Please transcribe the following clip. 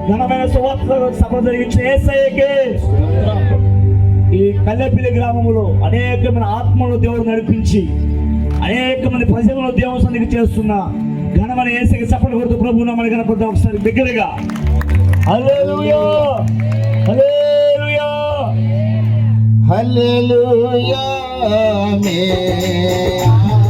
ఘనమైన సువార్త సభ జరిగించిన యేసయ్యకే ఈ కల్లెపల్లి గ్రామంలో అనేకమైన ఆత్మలను దేవుడు నడిపించి అనేక మంది ప్రజలను దేవుని సన్నిధికి చేస్తున్న ఘనమైన యేసయ్యకి చప్పట్లు కొడుతూ ప్రభువును మన కనపడతాం ఒకసారి దగ్గరగా. హల్లెలూయా హల్లెలూయా హల్లెలూయా ఆమేన్.